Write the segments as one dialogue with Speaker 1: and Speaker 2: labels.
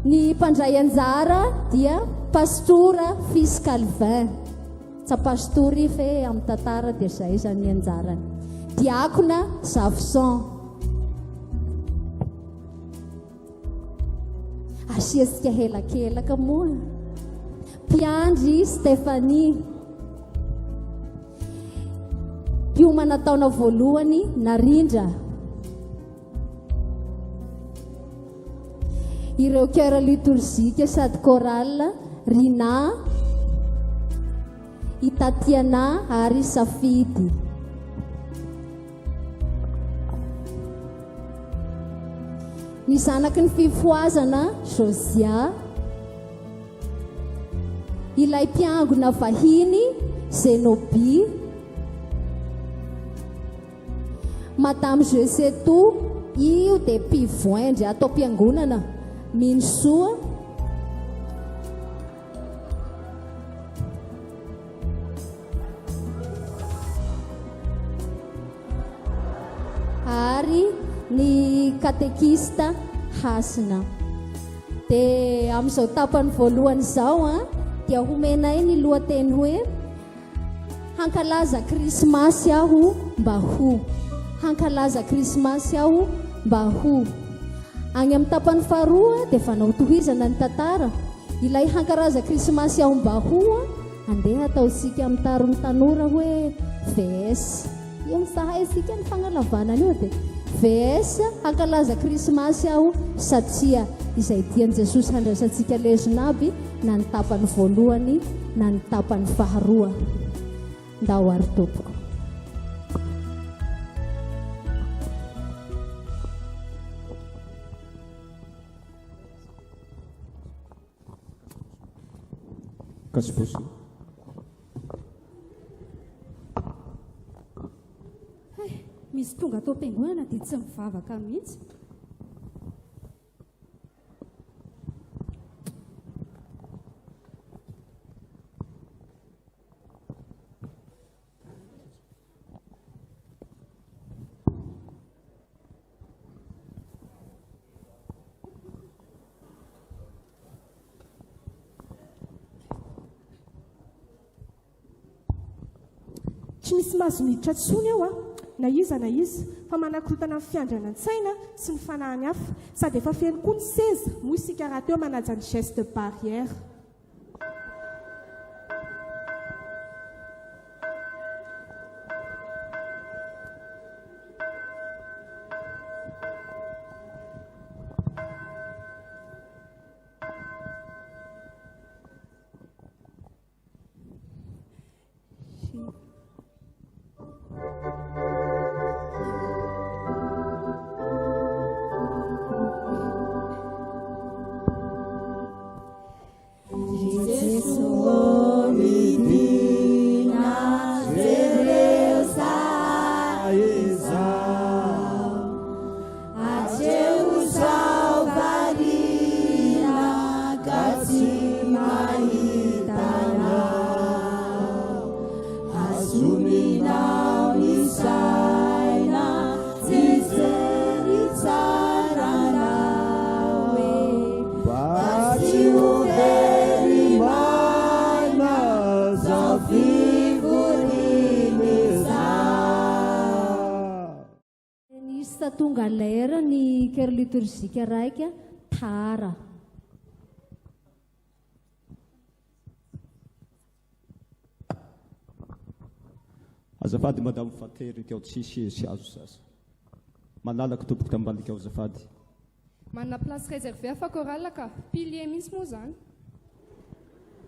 Speaker 1: Ny mpandray anjara dia pastora fils Calvin. Tsa pastory fe amin'ny tantara dia zay zany anjarany. Diakona Zavson. Asiantsika helakelaka moa. Mpiandry Stéphanie. Mpiomana taona voalohany Narindra. Ireo chœur liturgique sady chorale Rina, Itatiana ary Safidy. Ny zanaky ny fifoazana Josia. Ilay mpiangona vahiny Zenobi. Madame Jeseto io dia mpivoindry atao mpiangonana Minsoa. Ary ny katekista Hasina. Dia amin'izao tapany voalohany izao dia homenay ny lohateny hoe Hankalaza Krisimasy aho mba ho. Hankalaza Krisimasy aho mba ho. Any amin'ny tapany faharoa dia fanao tohizana ny tantara. Ilay hankalaza Krisimasy aho mba ho andeha ataosika amin'ny taron'ny tanora hoe VS. Io misahay isika ny fagnalavana io dia VS hankalaza Krisimasy aho satria izay tian'i Jesosy handraisantsika lezona aby na ny tapany voalohany na ny tapany faharoa. Ndao ary tompoko.
Speaker 2: Kasposi.
Speaker 3: Misy tonga tao am-piangonana dia tsy mivavaka mihitsy.
Speaker 4: Tsy nisy mazomiditra tsony aho na iza fa manakrotana amin'ny fiandriana an-tsaina sy ny fanahany hafa sady efa feno koa ny seza moa isika raha teo manaja ny geste barrière.
Speaker 1: Tonga lera ny chœur liturgique raika Tara.
Speaker 2: Azafady madame Fatery teo tsisy sy azo sasa. Malalaka tompoko tambalika ao azafady.
Speaker 5: Manana place réservée fa chorale ka pilier misy moa zany.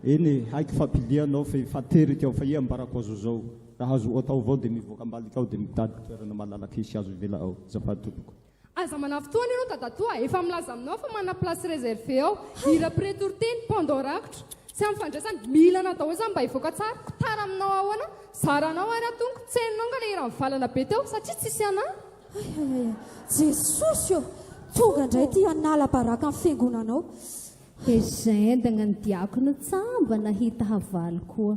Speaker 2: Eny haiko fa pilier anao fa Fatery teo fa ia mbarako azo zao. Raha azo atao avao dia mivoaka ambalika ao dia mitady toerana malalaka isy azo vela ao azafady tompoko.
Speaker 5: Aza manavitoana ianao dadatoa efa milaza aminao fa manana place réservée ao hira prétourteny pendant rakotra sy amin'ny fandraisany mila natao zany mba hivoaka tsara tara aminao ao anao zaranao ary atongo tseninao nga le hira mivalana be teo satria tsisy anahy.
Speaker 3: Jesosy io tonga indray ty anala-baraka amin'ny fiangonanao.
Speaker 1: Ezendagna ny diakono tsamba nahita havaly koa.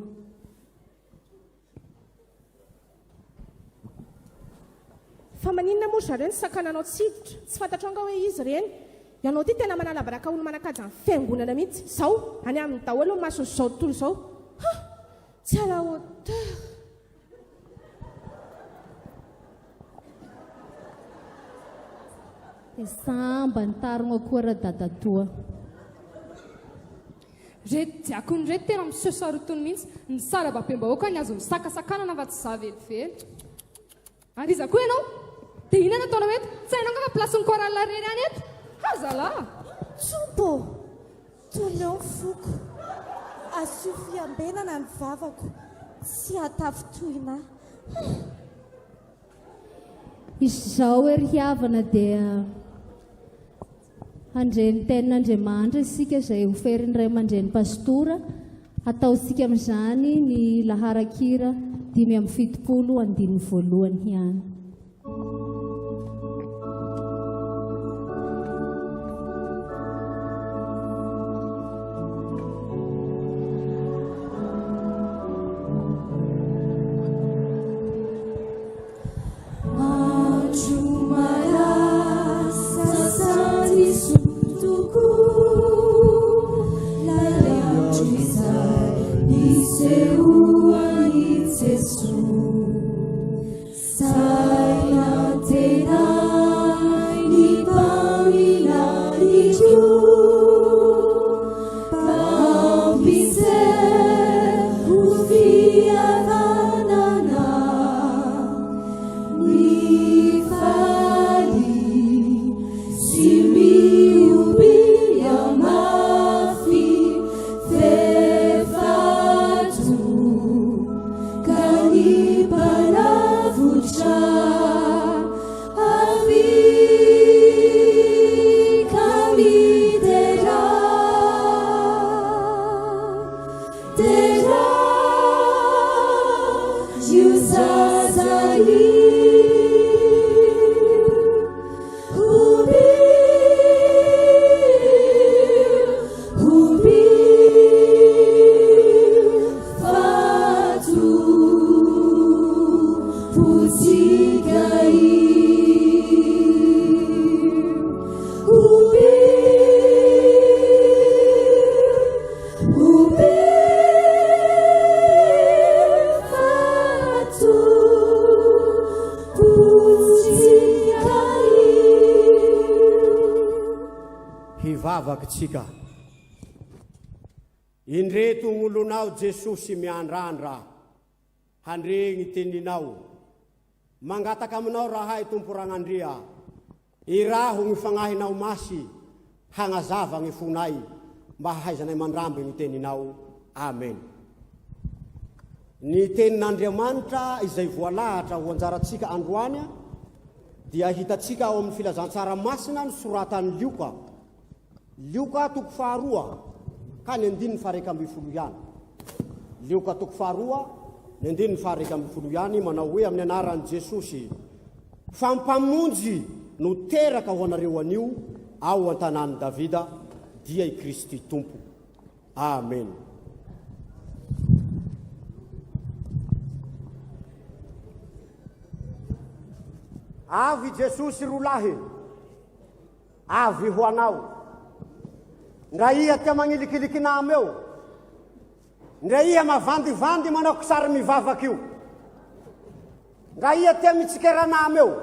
Speaker 4: Fa maninona moa zareo ny sakananao tsiditra tsy fantatrao nga hoe izy ireny ianao ty tena manalabaraka olo manakaja ny fiangonana mihitsy zao any amin'ny daholo masony zao tontolo zao tsy ala hôteur
Speaker 1: dia samba ny tarona koa raha dadatoa
Speaker 5: reto diako ny reto tena miseho sarotony mihitsy ny sara babem-bahoaka ny azo misakasakanana fa tsy zavelively ary iza koa ianao dia inona nataonao eto tsy hainao nga fa plasin'ny korala rery any eto hazalahy
Speaker 3: Tsompo, toleo foko. Asio fiambenana ny vavako. Tsy atafitoina.
Speaker 1: izao ery hiavana dia handreny tenin'Andriamanitra isika izay hoferiny ray aman-dreny pastora ataontsika amin'izany ny laharan-kira 5:70 ihany.
Speaker 6: Tsika indreto olonao Jesosy miandrandra handregny teninao mangataka aminao rahay tompo ragnandria iraho gny fagnahinao masy hagnazava gny fonay mba hahaizanay mandramby gny teninao amen. Ny tenin'Andriamanitra izay voalahatra ho anjaratsika androany dia hitatsika ao amin'ny filazantsara masina ny soratany Lioka toko faharoa ka ny 9:12 ihany. Lioka toko faharoa ny 9:12 ihany manao hoe amin'ny anaran'i Jesosy fampamonjy no teraka ho anareo anio ao an-tanàny Davida dia i Kristy Tompo. Amen. Avy Jesosy rolahy, avy ho anao. Ndra iha tia magnilikiliky nama eo, ndra iha mavandivandy manao kisary mivavaky io, ndra iha tia mitsikera nama eo,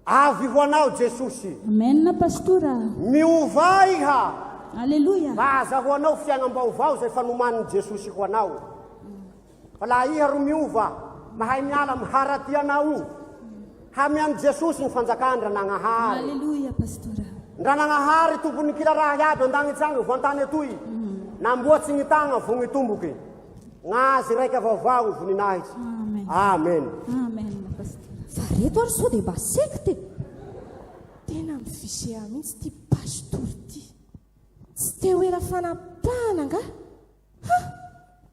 Speaker 6: avy ho anao Jesosy.
Speaker 7: Amen pastora.
Speaker 6: Miova iha.
Speaker 7: Alleluia.
Speaker 6: Vaza ho anao fiagnam-baovao zay fanoman'ny Jesosy ho anao. Fa la iha ro miova, mahay miala miharaty anao io. Hamian'i Jesosy ny fanjakandra nagnahary.
Speaker 7: Alleluia pastora.
Speaker 6: Ndra nagnahary tompony kila raha iaby andagny voantany atoy. Namboatsy gny tagna vo gny tomboky. Gn'azy raika vaovao vo ninahitsy.
Speaker 7: Amen.
Speaker 6: Amen.
Speaker 7: Amen pastora.
Speaker 3: Fa reto ary sao dia mba sekte.
Speaker 4: Tena mifisea mihitsy ty pastory ty. Tsy te hoera fanampahana nga?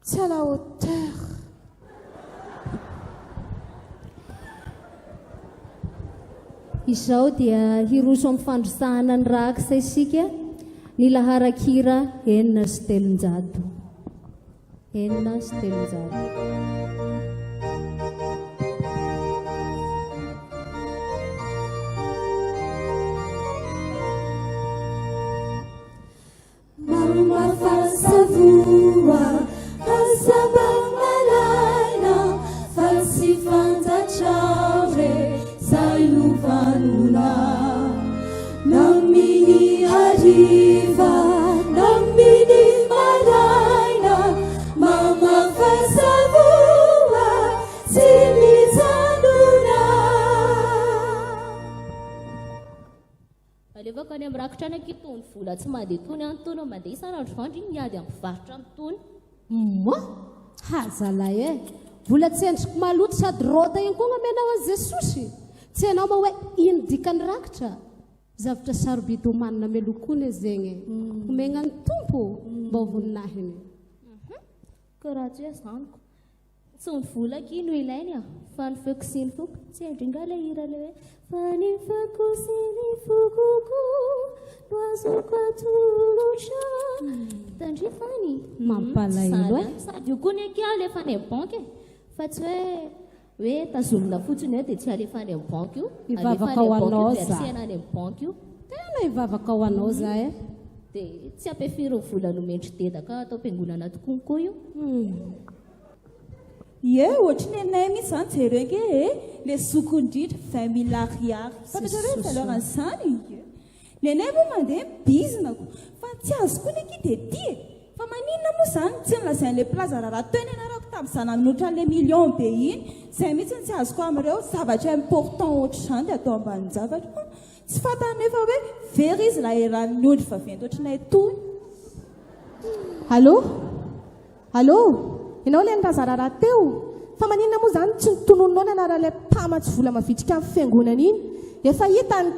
Speaker 4: Tsy à la hauteur.
Speaker 1: Izao dia hiroso amin'ny fandrosahana ny raksa isika ny laharan-kira 9:300. 9:300.
Speaker 3: hariva naminy maraina mamafasavoa tsy mijanona.
Speaker 8: alevaka any amin'ny rakitra any ankitony vola tsy mandeha tony antony mandeha isanandro vandry miady amin'ny mpivarotra amin'ny tony.
Speaker 1: Hazalay vola tsy endriko maloto sady rota iny koa ngamenao an Jesosy tsy anao ma hoe ino dikany rakitra zavatra sarobidy homanina melokony zegny omegna ny tompo mba hovoninahiny
Speaker 8: karaha tsy hoe zaniko tsy ny vola kino ilainy fa ny feko sy ny foko tsy endringa le hira le hoe fa ny feko sy ny fokoko noazoko atolotra tandrifany
Speaker 1: mampalahelo
Speaker 8: sady io koa ny ake alefa any amin'ny banky fa tsy hoe tazomina fotsiny dia tsy alefa any amin'ny banky io
Speaker 1: ivavaka ho anao za
Speaker 8: versena any amin'ny banky io
Speaker 1: tena ivavaka ho anao za
Speaker 8: dia tsy ampiafiry ny vola nomendry dedaka atao am-piangonana tokoa io
Speaker 7: ohatra ny anay mihitsy zany jereke le sokondritra 20 000 ariary fantatrareo valeuran' zany le anay moa mandeha bizinako fa tsy azo koa ny aky dia fa maninona moa zany tsy nilazain'le plaza raha toy ny anarako tamin'izany nanotra an'le million be iny zay mihitsy tsy azoko amin'ireo zavatra important ohatra zany dia atao ambanin'ny zavatra tsy fantany efa hoe very izy la eran'ny ondry vaventy ohatranay toy.
Speaker 4: Allô ianao le nrazarara teo fa maninona moa zany tsy nitonononao ny anara'ilay mpamatsy vola mavitrika amin'ny fiangonana iny efa hita ny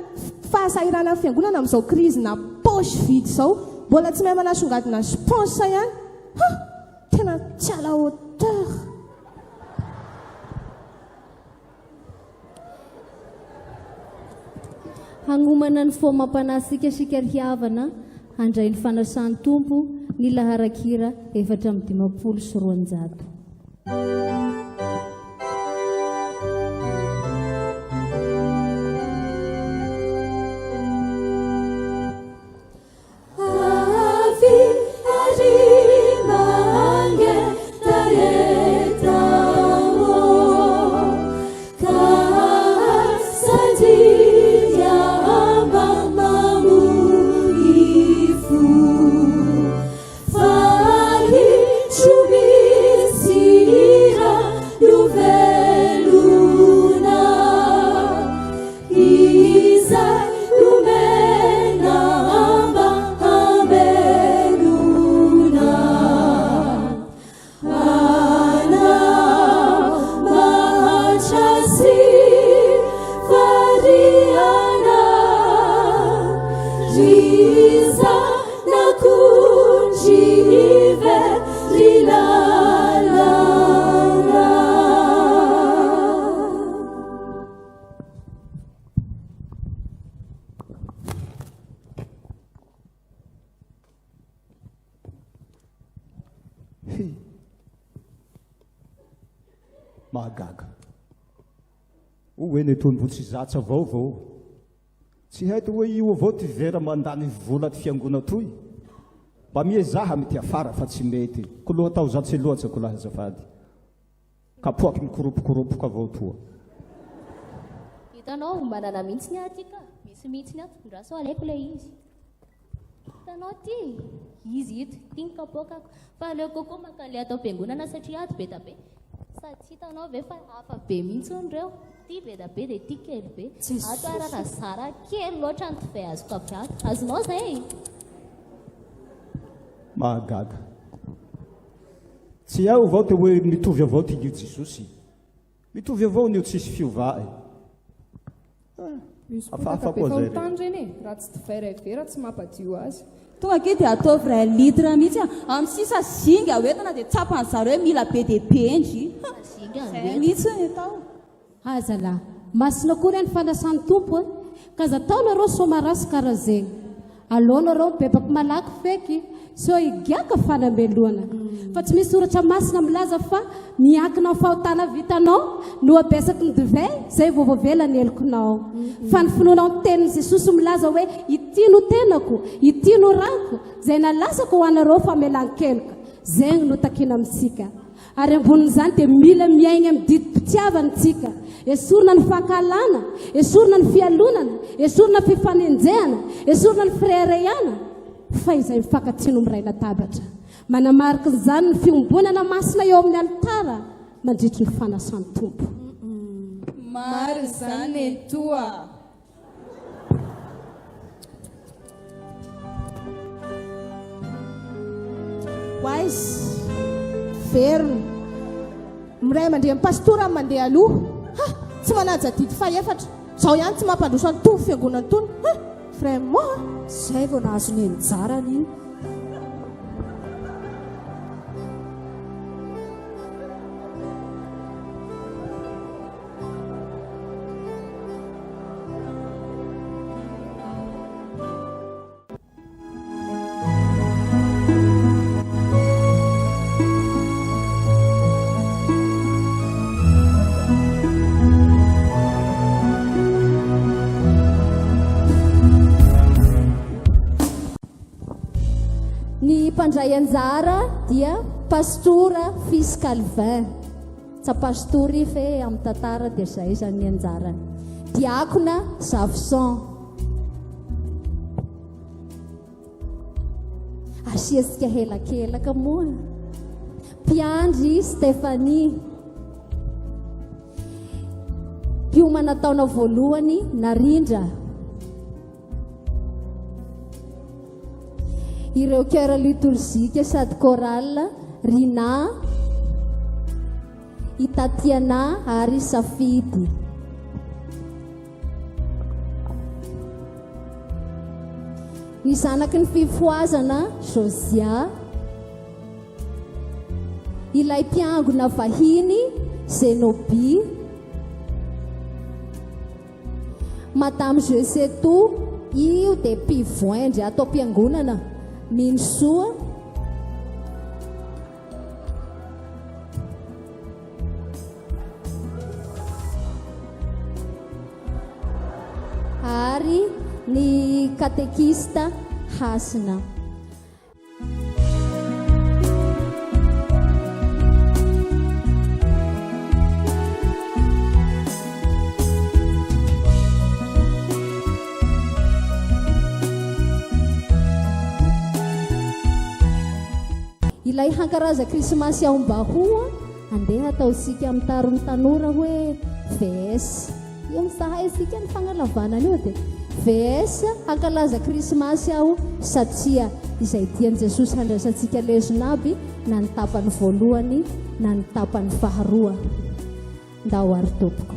Speaker 4: fahasahirana amin'ny fiangonana amin'izao krizy na poche vide izao mbola tsy mahay manasongadina ny sponsa ihany tena tsy ala hauteur.
Speaker 1: hagnomana ny fo mampanasika sikarihavana handray ny fanasan'ny tompo ny laharakira 450
Speaker 2: mahagaga hoe netombo tsy zatsa vaovao tsy haito hoe io avao ty vera mandany vola ty fiangona toy mba miezaha mity afara fa tsy mety ko loha tao zatsy loatsy ko laha azafady kapoaky mikoropokoropoko avao toa
Speaker 8: hitanao manana mihitsy ny atyka misy mihitsy ny ato ndraso aleko le izy hitanao ty izy ito tia kapoakako fa aleoko koa makale atao am-piangonana satria ato be da be sady tsy hitanao ve fa hafa be mihitsy onireo ty be da be dia ty kely be ato araka zara kely loatra ny tovay azoko avy ato azonao zay
Speaker 2: mahagaga tsy ao avao te hoe mitovy avao ty io Jesosy mitovy avao nio tsisy fiova afahafa koa zay
Speaker 5: tandreny raha tsy tovay ray vera tsy mampadio azy
Speaker 7: tonga ke dia ataovy ray litre mihitsy amin'ny sisa zinga hoentina dia tsapany zaro hoe mila be dia pendry zay mihitsy ny atao
Speaker 1: azalahy masina koa reny fanasan'ny tompo ka za taonareo somarasy karaha zegny alohanareo bebaka malaky feky so higiaka fanameloana fa tsy misy oratra masina milaza fa miankina fahotana vitanao no abesaky ny divay zay vovovelany elokonao fa ny finoanao ny tenin'i Jesosy milaza hoe ity no tenako ity no rako zay nalasako ho anareo famelan-keloka zegny no takina amintsika ary ambonin'izany dia mila miaigna amin'ny didi-pitiavantsika esorina ny fankalana, esorina ny fialonana, esorina ny fifanenjehana, esorina ny firaiaraiana, fa izay mifankatsiano miray latabatra. Manamarika izany ny fiombonana masina eo amin'ny altara mandritry ny fanasan'ny tompo.
Speaker 7: Maro izany entoa.
Speaker 4: Wais verina miray mandeha pastora mandeha aloha tsy manaja didy faefatra zao ihany tsy mampandroso ny tompo fiangonana tony vraiment
Speaker 3: zay vao nahazo ny enjarany iny.
Speaker 1: Mpandray anjara dia pastora fils Calvin. Tsa pastory fe amin'ny tantara dia zay izany anjara. Diakona Zavson. Asiantsika helakelaka moa. Mpiandry Stefanie. Mpiomana taona voalohany Narindra. Ireo chœur liturgique sady chorale Rina, Itatiana ary Safidy. Ny zanaky ny fifoazana Josia. Ilay mpiangona vahiny Zenobi. Madame Jesetou io dia mpivoindry atao mpiangonana Minsoa. Ary ny katekista Hasina. Ilay Hankalaza Krisimasy aho andeha ataosika amin'ny tarony tanora hoe VS. Io misahay isika ny fagnalavana io dia VS Hankalaza Krisimasy aho satria izay tian'i Jesosy handraisantsika lesona aby na ny tapany voalohany na ny tapany faharoa. Ndao ary tompoko.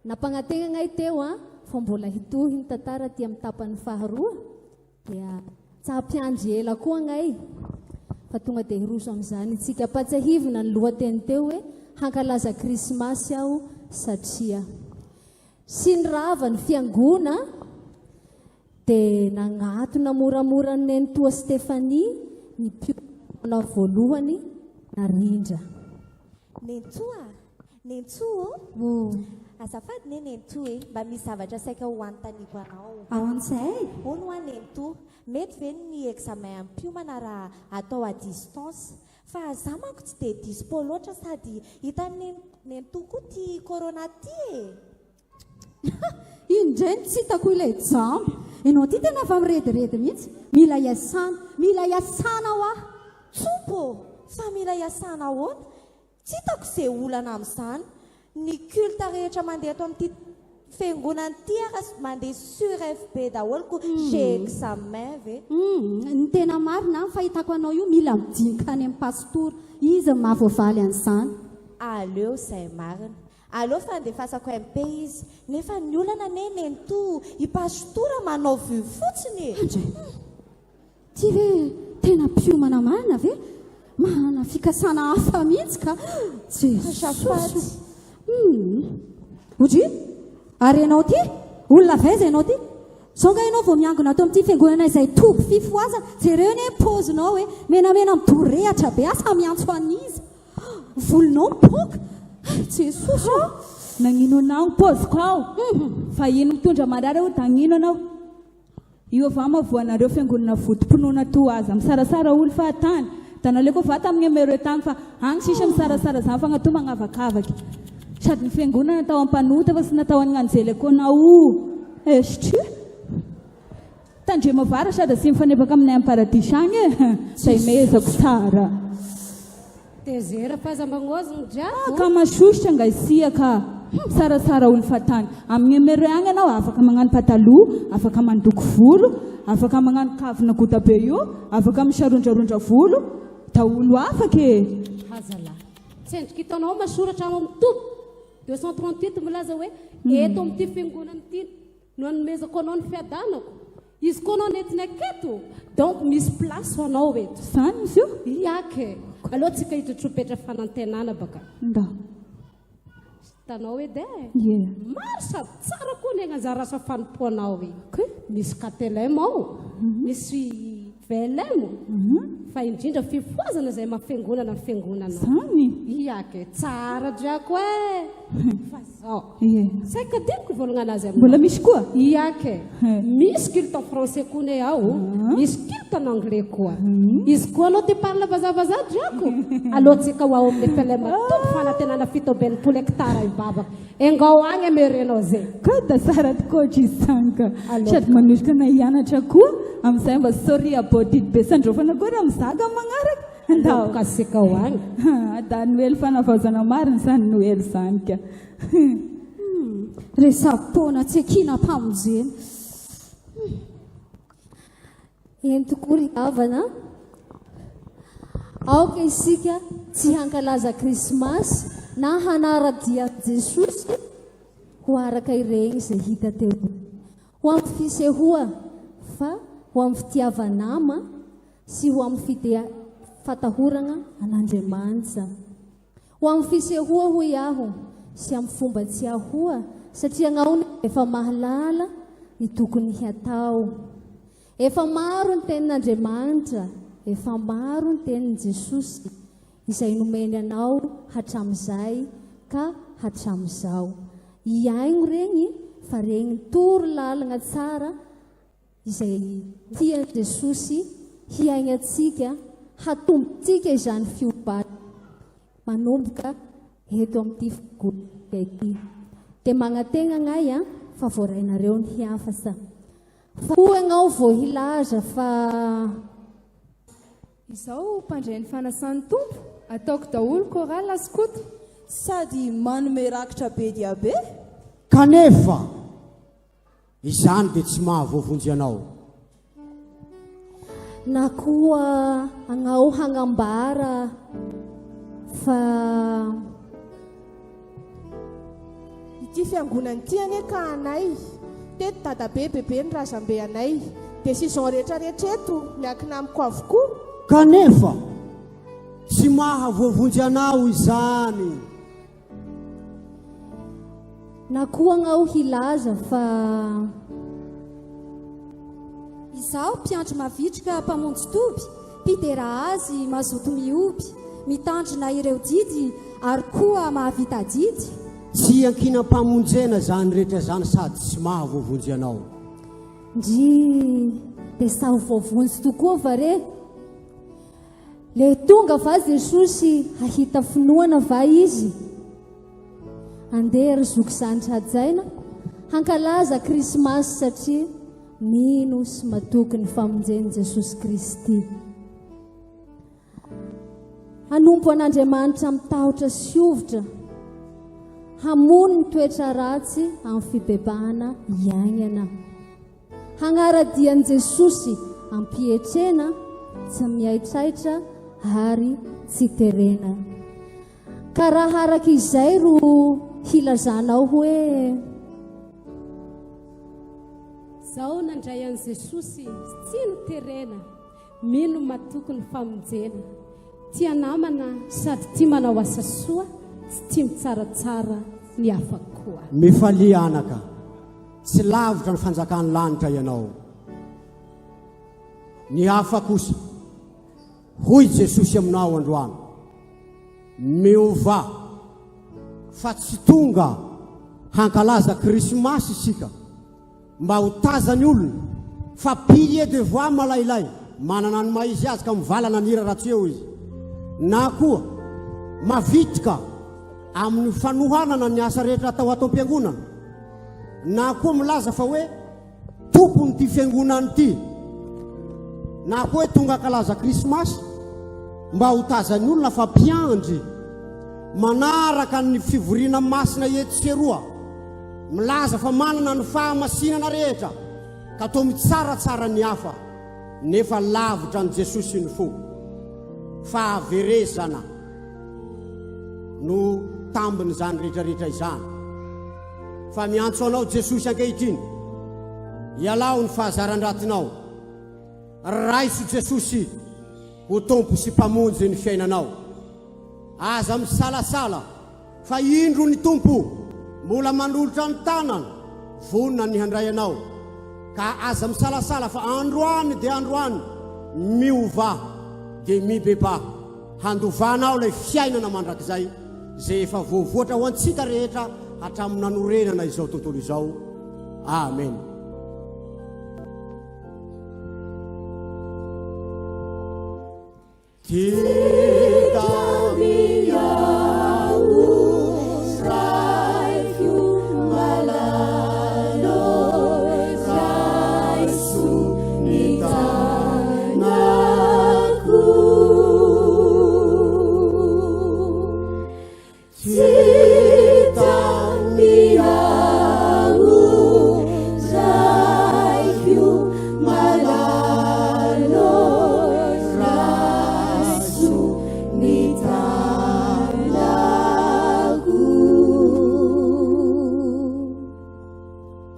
Speaker 1: Napagnategna ngay teo fa mbola hitohy ny tantara ty amin'ny tapany faharoa dia tsapiandry ela koa ngay fa tonga dia hiroso amin'izany itsika patsahivina ny lohateny teo hoe Hankalaza Krisimasy aho satria sy ny rava ny fiangona dia nagnatona moramora ny nenitoa Stefanie ny mpiona voalohany Narindra.
Speaker 9: Nentoa? Azafady ne nentoa mba misy zavatra saika ho antaniko anao.
Speaker 3: Ao amin'izay?
Speaker 9: Hono ho nentoa, mety ve ny examen am-piomana raha atao à distance fa za manko tsy dia dispo loatra sady hitan'ny nentoa koa ty corona ty
Speaker 3: Indray tsy hitako ilay jambo. Ianao ty tena fa mirediredy mihitsy. Mila iasana ho aho.
Speaker 9: Tsompo, fa mila iasana ahoana? Tsy hitako izay olana amin'izany. Ny culte rehetra mandeha ato amin'ity fiangonana ty mandeha sur FB daholo j'ai examen ve.
Speaker 3: Ny tena marina ny fahitako anao io mila midinika any amin'ny pastora. Izy mahavoavaly an'izany.
Speaker 9: Aleo izay marina. Aleo fandefasako MP izy. Nefa ny olana ne nentoa i pastora manao vy fotsiny.
Speaker 3: Ty ve tena mpiomana marina ve? Manana fikasana hafa mihitsy ka.
Speaker 9: Jesosy.
Speaker 3: Ohatry ary ianao ty olona vaiza ianao ty sao nga ianao vao miangona ato amin'ity fiangonana izay Toby fifoazana jereo ne pozinao hoe menamena midorehatra be asa miantso an'izy volonao mipoka Jesosy
Speaker 7: nagnino anao poziko ao fa ino mitondra marary ho dagnino anao io avy mavoanareo fiangonana vodim-pinoana to aza misarasara olo fahatany tanaleko vata amin'ny amero tany fa any sisy misarasara zany fa natao magnavakavaky sady ny fiangonana natao ampanota fa sy natao an'anjelekônao estri tandrema vara sady asy mifanebaka aminay amin'ny paradisy agny zay mezako tsara
Speaker 1: tezera fahazambagnoziny jiaby
Speaker 7: ka masositra ngaisiaka sarasara olo fatany amin'ny amero agny anao afaka magnano pataloha afaka mandoko volo afaka magnano kavina gota be io afaka misarondrarondra volo daolo afaka
Speaker 1: hazala tsendriky hitanao masoratra amin'ny toby 238 milaza hoe eto amin'ity fiangonana ity no anomezako anao ny fiadanako izy koa anao nentina aketo donc misy place ho anao eto
Speaker 7: zany izy io
Speaker 1: iake aloha tsika hita Trompetra Fanantenana baka
Speaker 7: nda
Speaker 1: tanao edy
Speaker 7: yeah.
Speaker 1: maro sady tsara koa ny agnanjara asa fanompoanao misy KTLM ao misy FLM fa indrindra fifoazana zay mafiangonana ny fiangonana
Speaker 7: zany
Speaker 1: iake tsara driako fa zao saika diniko volagnazy
Speaker 7: mbola misy koa
Speaker 1: iake misy culte français koa ne ao misy culte en anglais koa izy koa anao te parle vazavaza driako alohatsika ho ao amin'ny FLM Trompetra Fanantenana fito ben'ny polo hectara ibabaka engao agny amerenao zay
Speaker 7: ka da sara tokoatra isanka sady manosika na hianatra koa amin'izay mba sori abodidy be sandrofana koa raha mizaga magnaraka andao
Speaker 1: kasika ho agny
Speaker 7: da Noely fanavazana mariny zany Noely zany ka
Speaker 3: resapona tsy akina mpamonjeny
Speaker 1: eny tokoa ry havana aoka isika tsy hankalaza Krisimasy na hanaradia Jesosy ho araka ireny izay hita teo ho amin'ny fisehoa fa ho amin'ny fitiavanama sy ho amin'ny fatahorana an'Andriamanitra ho amin'ny fisehoa hoy aho sy amin'ny fomba tsy ahoa satria gn'aony efa mahalala ny tokony hatao efa maro ny tenin'Andriamanitra efa maro ny tenin'i Jesosy izay nomeny anao hatramin'izay ka hatramin'izao iaigno regny fa regny toro lalagna tsara izay tian'i Jesosy hiaignatsika hatombontsika izany fiobata manomboka eto amin'ity fiangonana ity dia magnategna agnay fa voarainareo ny hiafasa fa hoagnao vao hilaza fa
Speaker 5: izao mpandray ny fanasan'ny tompo ataoko daholo koraly askoto
Speaker 9: sady manome rakitra be dia be
Speaker 6: kanefa izany dia tsy mahavoavonjy anao
Speaker 1: na koa agnao hagnambara fa
Speaker 4: ity fiangonana ity ane ka anay teto dadabe bebe ny razambe anay décision rehetrarehetra eto miakina amiko avokoa
Speaker 6: kanefa tsy mahavoavonjy anao izany
Speaker 1: na koa agnao hilaza fa
Speaker 3: izaho mpiandry mavitrika mpamonjy Toby mpidera azy mazoto mioby mitandrina ireo didy ary koa mahavita didy
Speaker 6: tsy ankinam-pamonjena zany rehetra zany sady tsy mahavoavonjy anao
Speaker 1: ndry dia saho voavonjy tokoa va re le tonga va Jesosy hahita finoana va izy andeha ry zoky zany trajaina hankalaza Krisimasy satria mino sy matoky ny famonjen'i Jesosy Kristy hanompo an'Andriamanitra mitahotra sy ovitra hamono ny toetra ratsy amin'ny fibebahana iaignana hagnaradian'i Jesosy ampietrena tsy miaitraitra ary tsy terena ka raha araka izay ro hilazanao hoe
Speaker 10: zao nandray an'i Jesosy tsy no terena mino matoky ny famonjena tia namana sady tia manao asa soa tsy tia mitsaratsara ny hafa koa
Speaker 6: mifalia anaka tsy lavitra ny fanjakany lanitra ianao ny hafa kosa hoy Jesosy aminao androany miova fa tsy tonga hankalaza Krisimasy isika mba ho tazany olona fa billet de voix malailay manana ny maizy azy ka mivalana ny hira ratsy eo izy na koa mavitrika amin'ny fanohanana ny asa rehetra atao ato am-piangonana na koa milaza fa hoe tompony ty fiangonana ty na koa hoe tonga Hankalaza Krisimasy mba ho tazany olona fa mpiandry manaraka ny fivoriana masina eto sy eroa milaza fa manana ny fahamasinana rehetra ka toa mitsaratsara ny hafa nefa lavitra ny Jesosy ny fo fahaverezana no tambiny zany rehetrarehetra izany fa miantso anao Jesosy ankehitriny ialao ny fahazaran-dratinao raiso Jesosy ho tompo sy mpamonjy ny fiainanao aza misalasala fa indro ny tompo mbola manolotra ny tanana vonina ny handray anao ka aza misalasala fa androany dia androany miova dia mibeba handovanao ilay fiainana mandrakizay zay efa voavoatra ho antsika rehetra hatramin'ny nanorenana izao tontolo izao amen.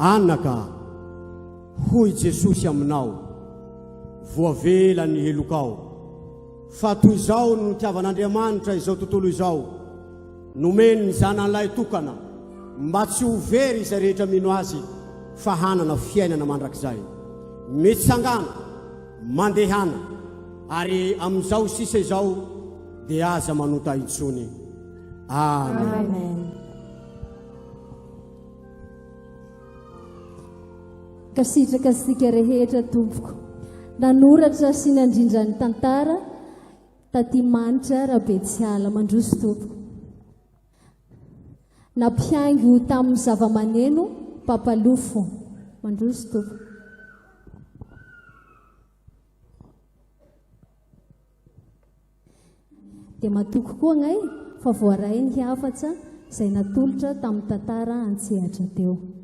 Speaker 6: Anaka hoy Jesosy aminao voavela ny helokao fa toy izao no nitiavan'Andriamanitra izao tontolo izao nomeny ny zanan'ilay tokana mba tsy ho very izay rehetra mino azy fa hanana fiainana mandrakizay mitsangana mandehana ary amin'izao sisa izao dia aza manota intsony amen.
Speaker 1: Kasitraka sika rehetra tompoko nanoratra sy nandrindra ny tantara taty Manitra Rabetsihala mandroso tompoko nampiaingy ho tamin'ny zava-maneno papalofo mandroso tompoko dia matoko koa ngay fa voaray ny hiafatsa izay natolotra tamin'ny tantara antsehatra teo.